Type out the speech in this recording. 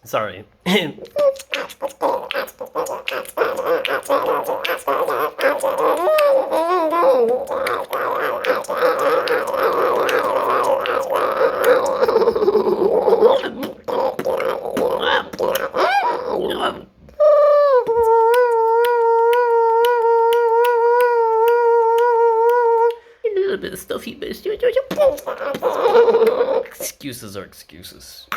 Sorry. A little bit of stuffy, but excuses are excuses.